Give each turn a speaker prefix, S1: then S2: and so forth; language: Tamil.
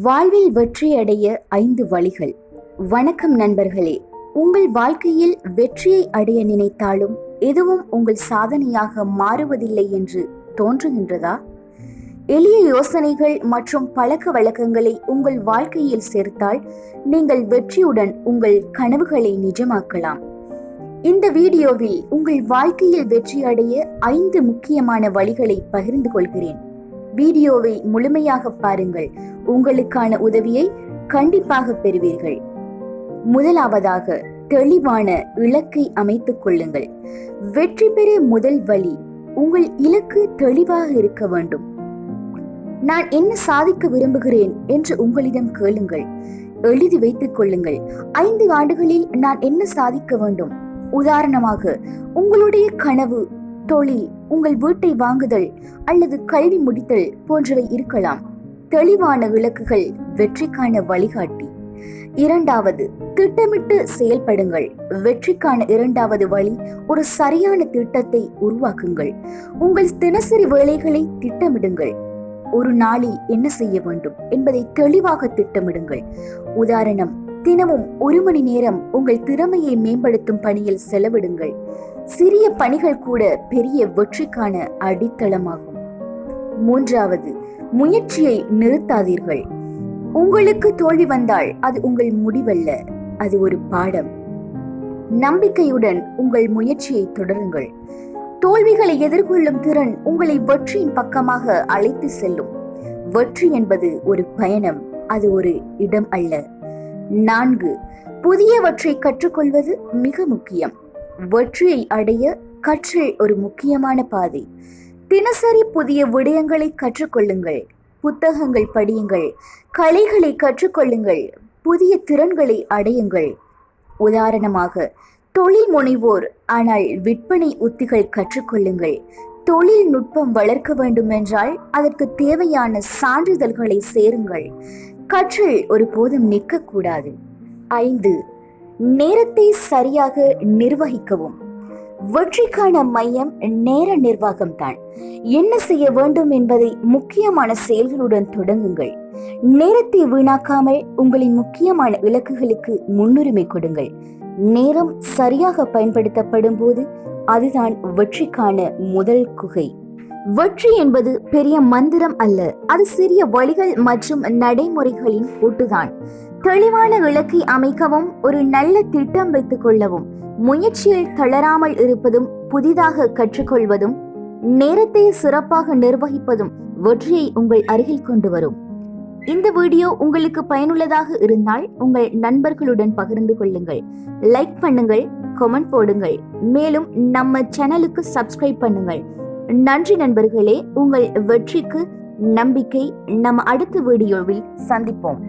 S1: வாழ்வில் வெற்றியடைய 5 வழிகள். வணக்கம் நண்பர்களே. உங்கள் வாழ்க்கையில் வெற்றியை அடைய நினைத்தாலும் எதுவும் உங்கள் சாதனையாக மாறுவதில்லை என்று தோன்றுகின்றதா? எளிய யோசனைகள் மற்றும் பழக்க வழக்கங்களை உங்கள் வாழ்க்கையில் சேர்த்தால் நீங்கள் வெற்றியுடன் உங்கள் கனவுகளை நிஜமாக்கலாம். இந்த வீடியோவில் உங்கள் வாழ்க்கையில் வெற்றியடைய 5 முக்கியமான வழிகளை பகிர்ந்து கொள்கிறேன். வீடியோவை முழுமையாக பாருங்கள். உங்களுக்கான உதவியை கண்டிப்பாக பெறுவீர்கள். முதலாவதாக, தெளிவான இலக்கை அமைத்துக் கொள்ளுங்கள். வெற்றி பெற முதல் வழி, உங்கள் இலக்கு தெளிவாக இருக்க வேண்டும். நான் என்ன சாதிக்க விரும்புகிறேன் என்று உங்களிடம் கேளுங்கள். எழுதி வைத்துக் கொள்ளுங்கள். 5 ஆண்டுகளில் நான் என்ன சாதிக்க வேண்டும்? உதாரணமாக, உங்களுடைய கனவு, தொழில், உங்கள் வீட்டை வாங்குதல் அல்லது கல்வி முடித்தல் போன்றவை இருக்கலாம். தெளிவான இலக்குகள் வெற்றிக்கான வழிகாட்டி. இரண்டாவது, திட்டமிட்டு செயல்படுங்கள். வெற்றிக்கான இரண்டாவது வழி, ஒரு சரியான திட்டத்தை உருவாக்குங்கள். உங்கள் தினசரி வேலைகளை திட்டமிடுங்கள். ஒரு நாளில் என்ன செய்ய வேண்டும் என்பதை தெளிவாக திட்டமிடுங்கள். உதாரணம், தினமும் 1 மணி நேரம் உங்கள் திறமையை மேம்படுத்தும் பணியில் செலவிடுங்கள். சிறிய பணிகள் கூட பெரிய வெற்றிக்கான அடித்தளமாகும். மூன்றாவது, முயற்சியை நிறுத்தாதீர்கள். உங்களுக்கு தோல்வி வந்தால் அது உங்கள் முடிவல்ல, அது ஒரு பாடம். நம்பிக்கையுடன் உங்கள் முயற்சியை தொடருங்கள். தோல்விகளை எதிர்கொள்ளும் திறன் உங்களை வெற்றியின் பக்கமாக அழைத்து செல்லும். வெற்றி என்பது ஒரு பயணம், அது ஒரு இடம் அல்ல. 4, புதியவற்றை கற்றுக்கொள்வது மிக முக்கியம். வெற்றியை அடைய கற்றல் ஒரு முக்கியமான பாதை. தினசரி புதிய விடயங்களை கற்றுக்கொள்ளுங்கள். புத்தகங்கள் படியுங்கள். கலைகளை கற்றுக்கொள்ளுங்கள். புதிய திறன்களை அடையுங்கள். உதாரணமாக, தொழில் முனைவோர் ஆனால் விற்பனை உத்திகள் கற்றுக்கொள்ளுங்கள். தொழில்நுட்பம் வளர்க்க வேண்டும் என்றால் அதற்கு தேவையான சான்றிதழ்களை சேருங்கள். கற்றல் ஒருபோதும் நிற்கக்கூடாது. 5, நேரத்தை சரியாக நிர்வகிக்கவும். வெற்றிக்கான மையம் நேர நிர்வாகம்தான். என்ன செய்ய வேண்டும் என்பதை முக்கியமான செயல்களுடன் தொடங்குங்கள். நேரத்தை வீணாக்காமல் உங்களின் முக்கியமான இலக்குகளுக்கு முன்னுரிமை கொடுங்கள். நேரம் சரியாக பயன்படுத்தப்படும் போது அதுதான் வெற்றிக்கான முதல் குகை. வெற்றி என்பது பெரிய மந்திரம் அல்ல, அது சிறிய வழிகள் மற்றும் நடைமுறைகளின் கூட்டுதான். தெளிவான இலக்கை அமைக்கவும், ஒரு நல்ல திட்டம் வைத்துக் கொள்ளவும், முயற்சியில் தளராமல் இருப்பதும், புதிதாக கற்றுக்கொள்வதும், நேரத்தை சிறப்பாக நிர்வகிப்பதும் வெற்றியை உங்கள் அருகில் கொண்டு வரும். இந்த வீடியோ உங்களுக்கு பயனுள்ளதாக இருந்தால் உங்கள் நண்பர்களுடன் பகிர்ந்து கொள்ளுங்கள். லைக் பண்ணுங்கள், கமெண்ட் போடுங்கள். மேலும் நம்ம சேனலுக்கு சப்ஸ்கிரைப் பண்ணுங்கள். நன்றி நண்பர்களே. உங்கள் வெற்றிக்கு நம்பிக்கை. நம்ம அடுத்த வீடியோவில் சந்திப்போம்.